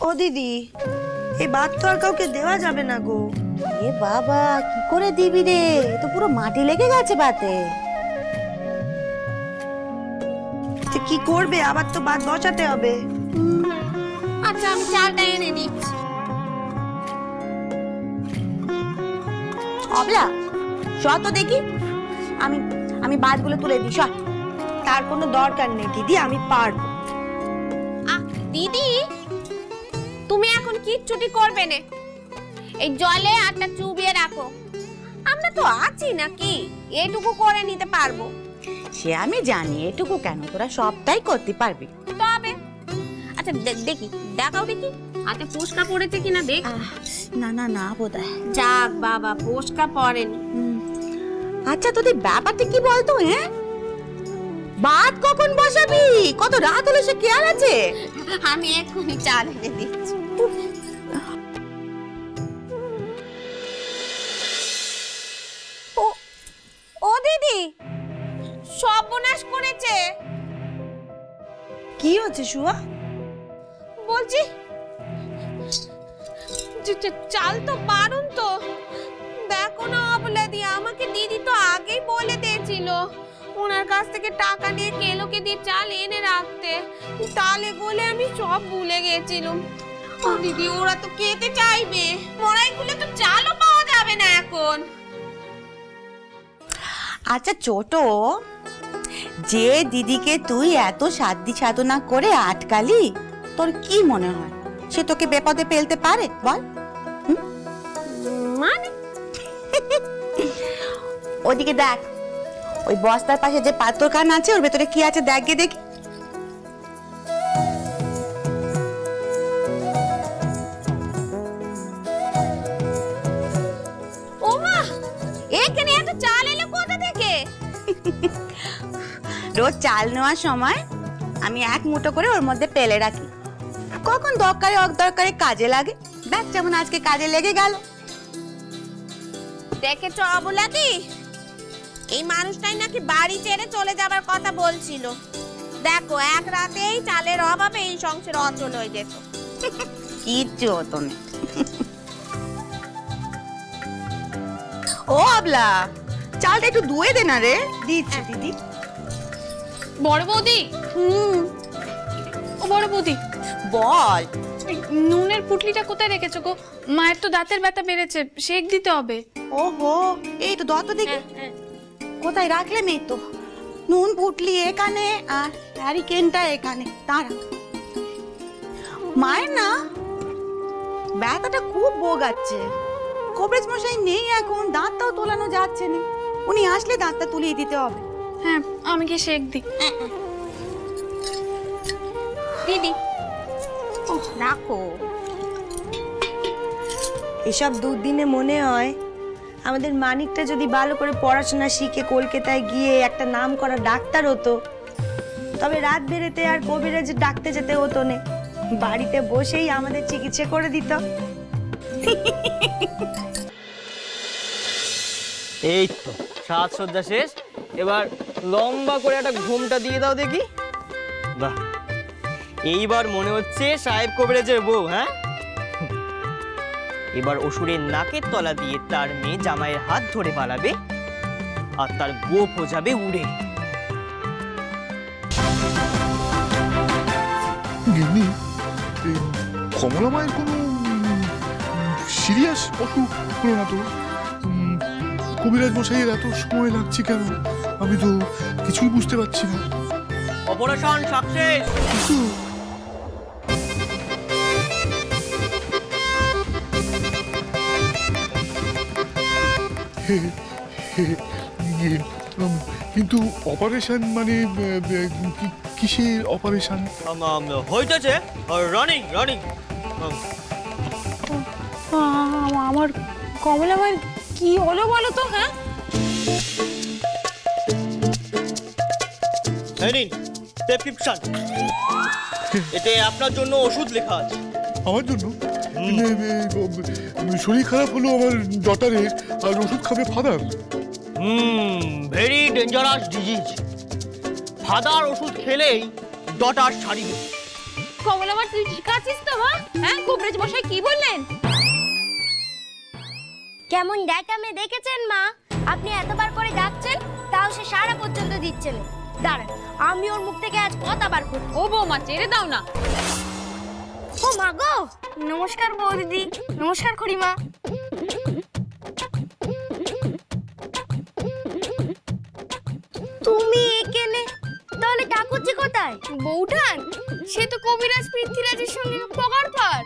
ও দিদি, এই ভাত তো আর কাউকে দেওয়া যাবে না গো। এ বাবা, কি করে দিবি রে? তো পুরো মাটি লেগে গেছে ভাতে। কি করবে, আবার তো ভাত বসাতে হবে। আচ্ছা, আমি চালটা এনে দিচ্ছি। অবলা, সব তো দেখি। আমি আমি ভাতগুলো তুলে দিই, সব। তার কোনো দরকার নেই দিদি, আমি পারবো। দিদি, তুমি এখন কিচ্ছুটি করবে না। এই জলে আটা চুবিয়ে রাখো। আমরা তো আছি নাকি, এটুকু করে নিতে পারবো। সে আমি জানি, এটুকু কেন, তোরা সবটাই করতে পারবি। তবে আচ্ছা দেখি, দেখাও দেখি হাতে ফোসকা পড়েছে কিনা দেখ। না না না বোধহয়। যাক বাবা, ফোসকা পড়েনি। আচ্ছা, তোদের ব্যাপারটা কি বলতো? হ্যাঁ, ভাত কখন বসাবি? কত রাত হলো, সে খেয়াল আছে? আমি এক্ষুনি চাল এনে দিচ্ছি। ও দিদি, সর্বনাশ করেছে। কি হচ্ছে শুয়া? বলছি চাল তো বারণ তো। দেখো না অবলা দি, আমাকে দিদি তো আগেই বলে দিয়েছিল ওনার কাছ থেকে টাকা নিয়ে কেলোকে দিয়ে চাল এনে রাখতে। তালে বলে আমি সব ভুলে গেছিলাম। ও দিদি, ওরা তো খেতে চাইবে, মরাই খুলে তো চালও পাওয়া যাবে না এখন। আচ্ছা ছোট, যে দিদিকে তুই এত সাধ্য সাধনা করে আটকালি, তোর কি মনে হয় সে তোকে বিপদে ফেলতে পারে? বল। মানে ওদিকে দেখ, ওই বস্তার পাশে যে পাথর কান আছে, ওর ভেতরে কি আছে দেখ গে দেখি। ও মা, এখানে এত চাল এলো কোথা থেকে? রোজ চাল নেওয়ার সময় আমি এক মুঠো করে ওর মধ্যে পেলে রাখি, কখন দরকারে অদরকারে কাজে লাগে। দেখ, যেমন আজকে কাজে লেগে গেল। দেখেছো অবলাদি, এই মানুষটাই নাকি বাড়ি ছেড়ে চলে যাবার কথা বলছিল। দেখো, এক রাতেই চালের অভাবে এই সংসার অচল হয়ে যেত। কিচ্ছু হতো না। ও আবলা, চালটা একটু ধুয়ে দে না রে। দিচ্ছি দিদি। বড় বৌদি, ও বড় বৌদি, বল। নুনের পুটলিটা কোথায় রেখেছো গো? মায়ের তো দাঁতের ব্যথা বেড়েছে, সেক দিতে হবে। ওহো, এই তো দত দেখি। কোথায় রাখলে মেয়ে? তো নুন পুটলি এখানে আর হ্যারিকেনটা এখানে। তারা মায়ের না ব্যথাটা খুব বোগাচ্ছে। কবরেজ মশাই নেই এখন, দাঁতটাও তোলানো যাচ্ছে না। উনি আসলে দাঁতটা তুলিয়ে দিতে হবে। হ্যাঁ, আমি কি সেক দিই? দিদি, রাখো। এসব দুদিনে মনে হয় আমাদের মানিকটা যদি ভালো করে পড়াশোনা শিখে কলকাতায় গিয়ে একটা নাম করা ডাক্তার হতো, তবে রাত বেরেতে আর কবিরাজে ডাকতে যেতে হতো না, বাড়িতে বসেই আমাদের চিকিৎসা করে দিত। এই তো সাজসজ্জা শেষ, এবার লম্বা করে একটা ঘুমটা দিয়ে দাও দেখি। বাহ, এইবার মনে হচ্ছে সাহেব কবিরাজের বউ। হ্যাঁ, এবার অসুরের নাকের তলা দিয়ে তার মেয়ে জামাইয়ের হাত ধরে পালাবে, আর তার গোপ হয়ে যাবে উড়ে। গিন্নি, কমলা মায়ের কোনো সিরিয়াস অসুখ হলো না তো? কবিরাজ মশাইয়ের এত সময় লাগছে কেন? আমি তো কিছুই বুঝতে পারছি না। Operation success. কিন্তু অপারেশন মানে কিসের অপারেশন? হইতেছে রানিং রানিং। আমার কমলা মায়ের কি হলো বলো তো? হ্যাঁ, প্রেসক্রিপশন, এতে আপনার জন্য ওষুধ লেখা আছে। আমার জন্য? শরীর খারাপ হলো আমার ডটারের, আর ওষুধ খাবে father. Very dangerous disease. Father ওষুধ খেলেই ডটার ছাড়িবে। খবর আমার তুই ঠিক আছিস তো? হ্যাঁ, কবিরাজ মশাই কি বললেন? কেমন ডেকামে দেখেছেন মা? আপনি এতবার করে ডাকছেন তাও সে সারা পর্যন্ত দিচ্ছে না। দাঁড়ান, আমি ওর মুখ থেকে আজ কথা বার করব। ও বৌমা, ছেড়ে দাও না। ও মা গো, নমস্কার বৌদিদি, নমস্কার খুড়িমা। তুমি এখানে, তাহলে ঠাকুরজি কোথায়? বউঠান, সে তো কবিরাজ পৃথ্বীরাজের সঙ্গে পগারপার।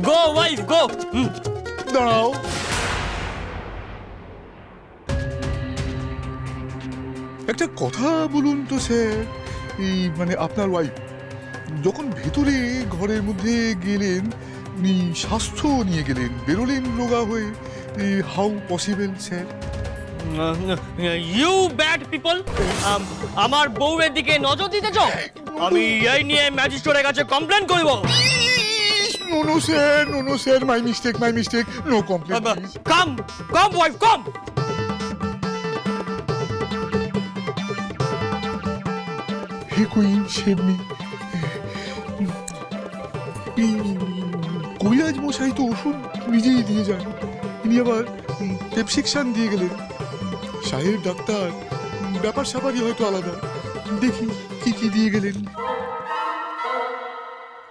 গো ওয়াইফ গো। দাঁড়াও, একটা কথা বলুন তো স্যার, এই মানে আপনার ওয়াইফ যখন ভেতরে ঘরের মধ্যে গেলেন উনি স্বাস্থ্য নিয়ে গেলেন, বেরোলেন রোগা হয়ে, how possible sir? You bad people, আমার বউয়ের দিকে নজর দিতেছ? আমি এই নিয়ে ম্যাজিস্ট্রেটের কাছে কমপ্লেন করব। No sir, my mistake, no complain please. Come wife come. Hey queen save me. কবিরাজ মশাই তো ওষুধ নিজেই দিয়ে যান, ইনি আবার প্রেসক্রিপশন দিয়ে গেলেন। সাহেব ডাক্তার ব্যাপার স্যাপারই হয়তো আলাদা, দেখি কি কি দিয়ে গেলেন।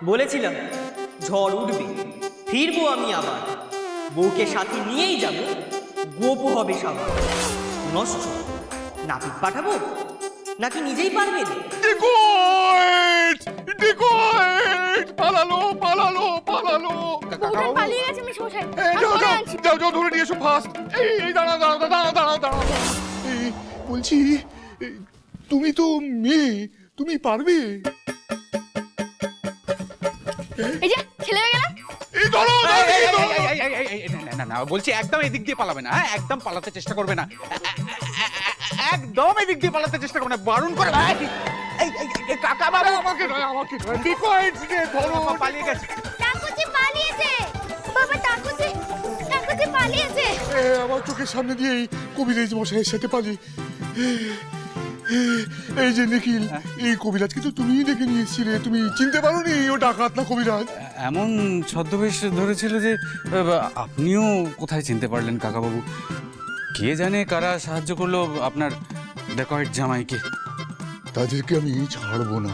বলেছিলাম ঝড় উঠবে, ফিরবো আমি আবার, বউকে সাথে নিয়েই যাব, গোপও হবে সবার। নষ্ট নাপিত পাঠাবো নাকি নিজেই পারবেন? পালালো। বউঠান পালিয়ে গেছে মশাই। যাও ধরে নিয়ে এসো ফাস্ট। এই দাঁড়াও। বলছি, তুমি তো মেয়ে, তুমি পারবে? এই যে ছেলে হয়ে গেল। এই ধরো। না বলছি একদম এদিক দিয়ে পালাবে না, হ্যাঁ একদম পালাতে চেষ্টা করবে না, একদম এদিক দিয়ে পালাতে চেষ্টা করবে না, বারণ করে। কাকা বাবু, আমাকে ধরো। পালিয়ে গেছে। ঠাকুরজি পালিয়েছে। বাবা, ঠাকুরজি পালিয়েছে। আমার চোখের সামনে দিয়ে কবিরাজ মশাইয়ের সাথে পালি। এই যে নিখিল, এই কবিরাজকে তো তুমিই ডেকে নিয়ে এসেছিলে, তুমি চিনতে পারোনি ও ডাকাত না কবিরাজ? এমন ছদ্মবেশ ধরেছিল যে আপনিও কোথায় চিনতে পারলেন কাকাবাবু? কে জানে কারা সাহায্য করলো আপনার ডেকয়েট জামাইকে। তাদেরকে আমি ছাড়বো না।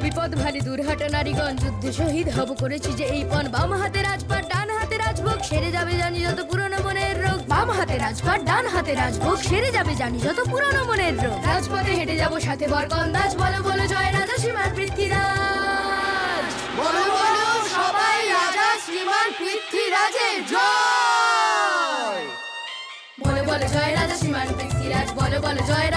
বিপদ ভারী দুর্ঘটনা নারীগণ যুদ্ধে শহীদ হব করেছি যে এই পণ। বাম হাতে রাজপাট ডান হাতে রাজভোগ, সেরে যাবে জানি যত পুরনো মনের রোগ। বাম হাতে রাজপাট ডান হাতে রাজভোগ, সেরে যাবে জানি যত পুরনো মনের রোগ। রাজপথে হেঁটে যাব সাথে বরকন্দাজ, বলো বলো জয় রাজা শ্রীমান পৃথ্বীরাজ। বলো বলো সবাই রাজা শ্রীমান পৃথ্বীরাজের জয়। বলো বলো জয় রাজা শ্রীমান পৃথ্বীরাজ, বলো বলো জয়